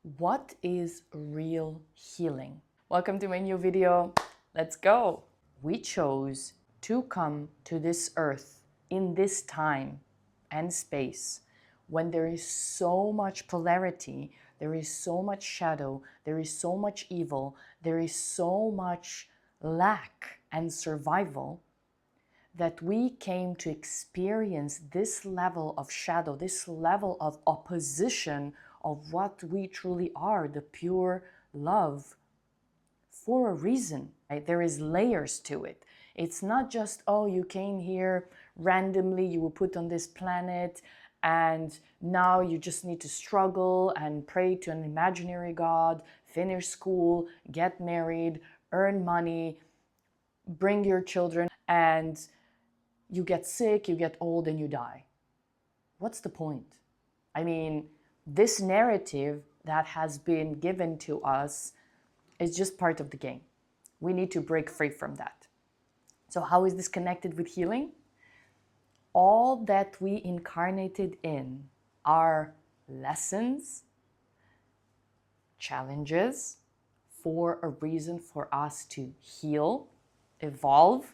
What is real healing? Welcome to my new video. Let's go. We chose to come to this earth in this time and space when there is so much polarity, there is so much shadow, there is so much evil, there is so much lack and survival, that we came to experience this level of shadow, this level of opposition of what we truly are, the pure love, for a reason. Right? There is layers to it. It's not just, oh, you came here randomly, you were put on this planet, and now you just need to struggle and pray to an imaginary God, finish school, get married, earn money, bring your children, and you get sick, you get old, and you die. What's the point? I mean, this narrative that has been given to us is just part of the game. We need to break free from that. So how is this connected with healing? All that we incarnated in are lessons, challenges, for a reason for us to heal, evolve.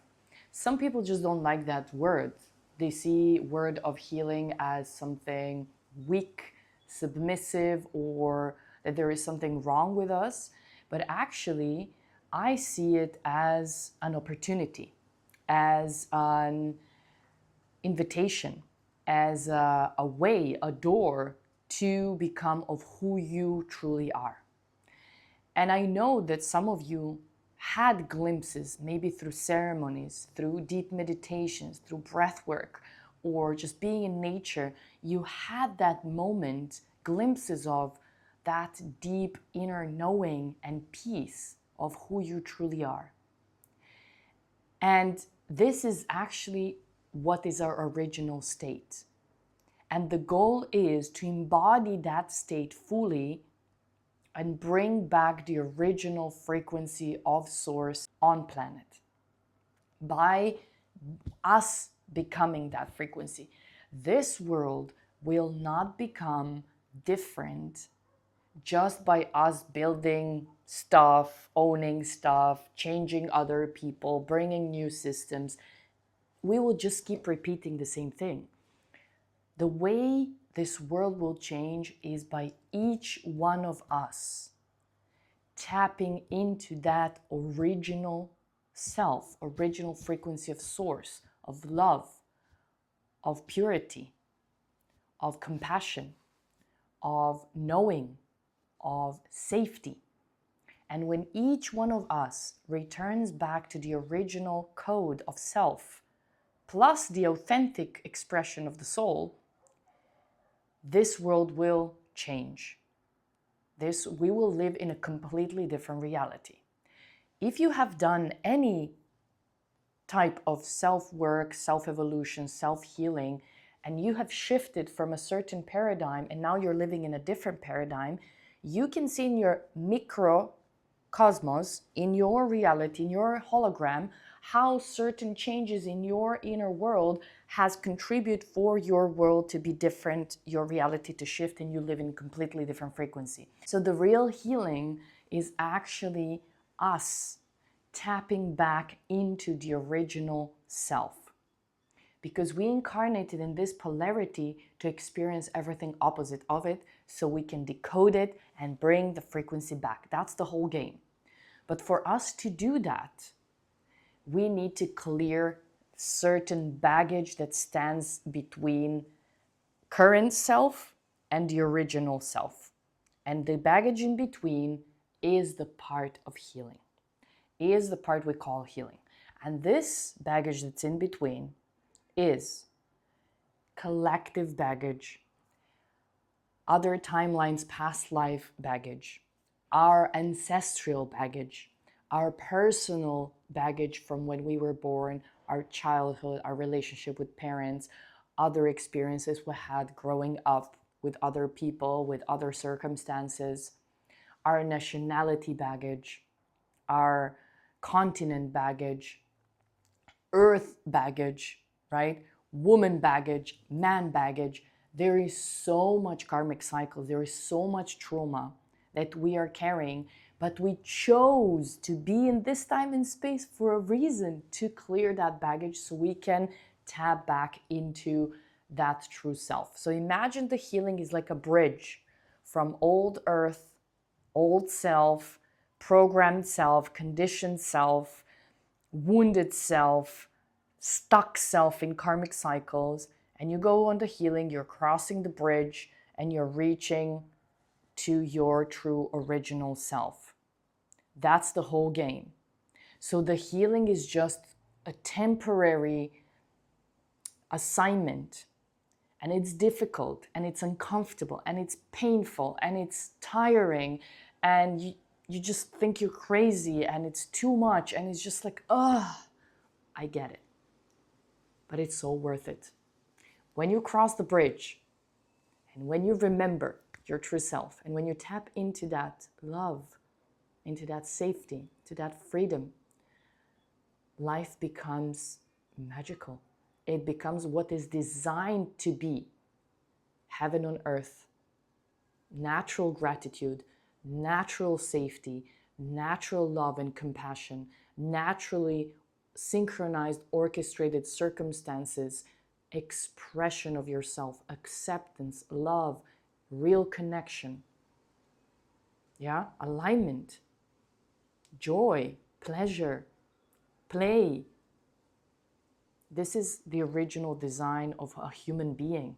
Some people just don't like that word. They see word of healing as something weak, submissive, or that there is something wrong with us. But actually, I see it as an opportunity, as an invitation, as a way, a door to become of who you truly are. And I know that some of you had glimpses, maybe through ceremonies, through deep meditations, through breath work, or just being in nature. You had that moment, glimpses of that deep inner knowing and peace of who you truly are. And this is actually what is our original state. And the goal is to embody that state fully and bring back the original frequency of source on planet by us becoming that frequency. This world will not become different just by us building stuff, owning stuff, changing other people, bringing new systems. We will just keep repeating the same thing. The way this world will change is by each one of us tapping into that original self, original frequency of source, of love, of purity, of compassion, of knowing, of safety. And when each one of us returns back to the original code of self, plus the authentic expression of the soul, this world will change. We will live in a completely different reality. If you have done any type of self-work, self-evolution, self-healing, and you have shifted from a certain paradigm and now you're living in a different paradigm, you can see in your microcosmos, in your reality, in your hologram, how certain changes in your inner world has contributed for your world to be different, your reality to shift, and you live in completely different frequency. So the real healing is actually us tapping back into the original self. Because we incarnated in this polarity to experience everything opposite of it, so we can decode it and bring the frequency back. That's the whole game. But for us to do that, we need to clear certain baggage that stands between current self and the original self. And the baggage in between is the part of healing, is the part we call healing. And this baggage that's in between is collective baggage, other timelines, past life baggage, our ancestral baggage, our personal baggage from when we were born, our childhood, our relationship with parents, other experiences we had growing up with other people, with other circumstances, our nationality baggage, our continent baggage, earth baggage, right? Woman baggage, man baggage. There is so much karmic cycles. There is so much trauma that we are carrying, but we chose to be in this time and space for a reason, to clear that baggage so we can tap back into that true self. So imagine the healing is like a bridge from old earth, old self, programmed self, conditioned self, wounded self, stuck self in karmic cycles, and you go on the healing, you're crossing the bridge, and you're reaching to your true original self. That's the whole game. So the healing is just a temporary assignment, and it's difficult, and it's uncomfortable, and it's painful, and it's tiring, and you just think you're crazy, and it's too much, and it's just like, I get it. But it's so worth it. When you cross the bridge, and when you remember your true self, and when you tap into that love, into that safety, to that freedom, life becomes magical. It becomes what is designed to be. Heaven on earth. Natural gratitude, natural safety, natural love and compassion, naturally synchronized, orchestrated circumstances, expression of yourself, acceptance, love, real connection. Yeah, alignment, joy, pleasure, play. This is the original design of a human being.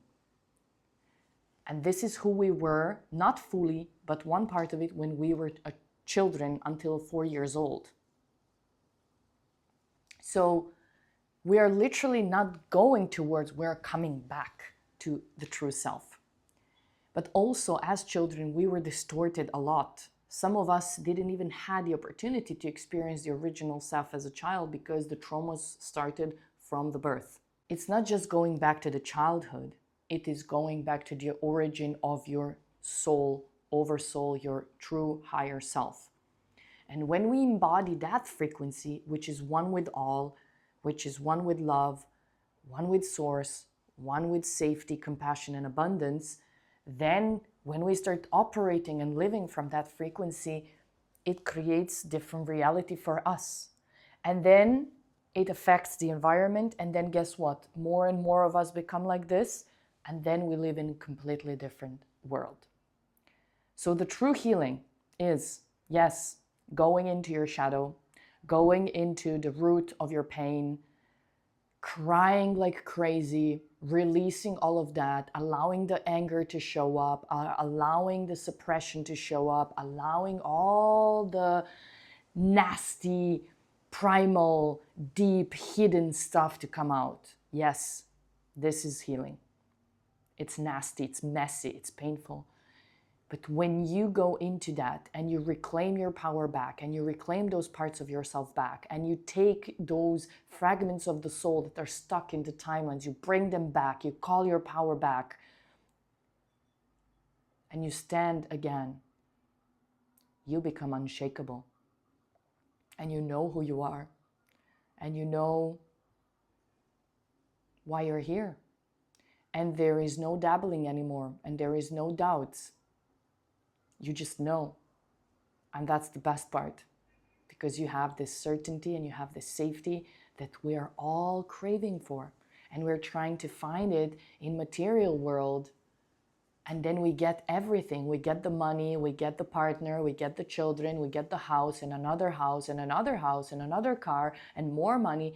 And this is who we were, not fully, but one part of it when we were children until 4 years old. So we are literally not going towards, we're coming back to the true self. But also as children, we were distorted a lot. Some of us didn't even have the opportunity to experience the original self as a child because the traumas started from the birth. It's not just going back to the childhood, it is going back to the origin of your soul, oversoul, your true higher self. And when we embody that frequency, which is one with all, which is one with love, one with source, one with safety, compassion, and abundance, then when we start operating and living from that frequency, it creates different reality for us. And then it affects the environment, and then guess what? More and more of us become like this, and then we live in a completely different world. So the true healing is, yes, going into your shadow, going into the root of your pain, crying like crazy, releasing all of that, allowing the anger to show up, allowing the suppression to show up, allowing all the nasty, primal, deep, hidden stuff to come out. Yes, this is healing. It's nasty, it's messy, it's painful. But when you go into that and you reclaim your power back and you reclaim those parts of yourself back and you take those fragments of the soul that are stuck in the timelines, you bring them back, you call your power back, and you stand again, you become unshakable. And you know who you are. And you know why you're here. And there is no dabbling anymore. And there is no doubts. You just know. And that's the best part. Because you have this certainty and you have this safety that we are all craving for. And we're trying to find it in material world. And then we get everything. We get the money, we get the partner, we get the children, we get the house and another house and another house and another car and more money.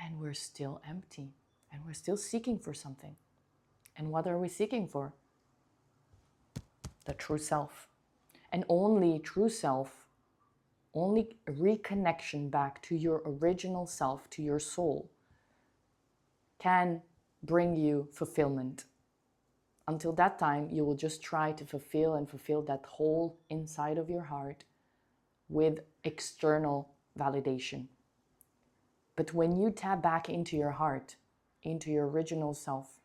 And we're still empty. And we're still seeking for something. And what are we seeking for? The true self. And only true self, only reconnection back to your original self, to your soul, can bring you fulfillment. Until that time, you will just try to fulfill that hole inside of your heart with external validation. But when you tap back into your heart, into your original self,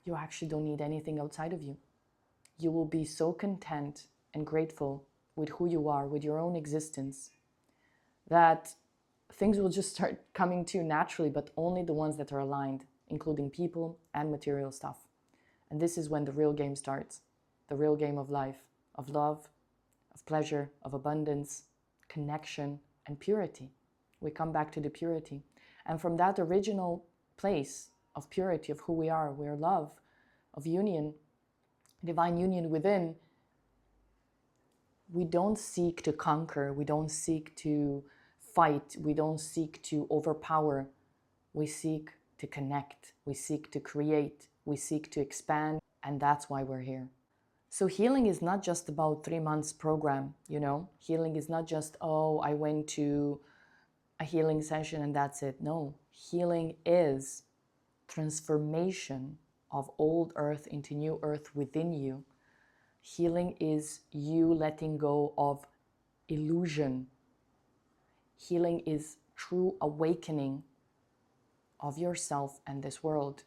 you actually don't need anything outside of you. You will be so content and grateful with who you are, with your own existence, that things will just start coming to you naturally, but only the ones that are aligned, including people and material stuff. And this is when the real game starts, the real game of life, of love, of pleasure, of abundance, connection, and purity. We come back to the purity. And from that original place of purity, of who we are love, of union, divine union within, we don't seek to conquer, we don't seek to fight, we don't seek to overpower. We seek to connect, we seek to create, we seek to expand, and that's why we're here. So healing is not just about 3 months program, you know? Healing is not just, oh, I went to a healing session and that's it. No, healing is transformation of old earth into new earth within you. Healing is you letting go of illusion. Healing is true awakening of yourself and this world.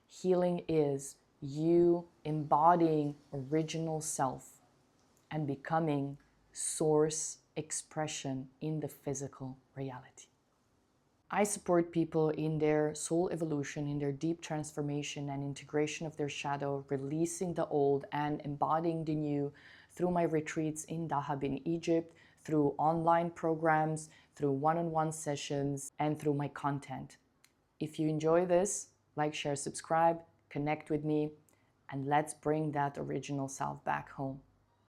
Healing is you embodying original self and becoming source expression in the physical reality. I support people in their soul evolution, in their deep transformation and integration of their shadow, releasing the old and embodying the new through my retreats in Dahab in Egypt, through online programs, through one-on-one sessions, and through my content. If you enjoy this, like, share, subscribe, connect with me, and let's bring that original self back home.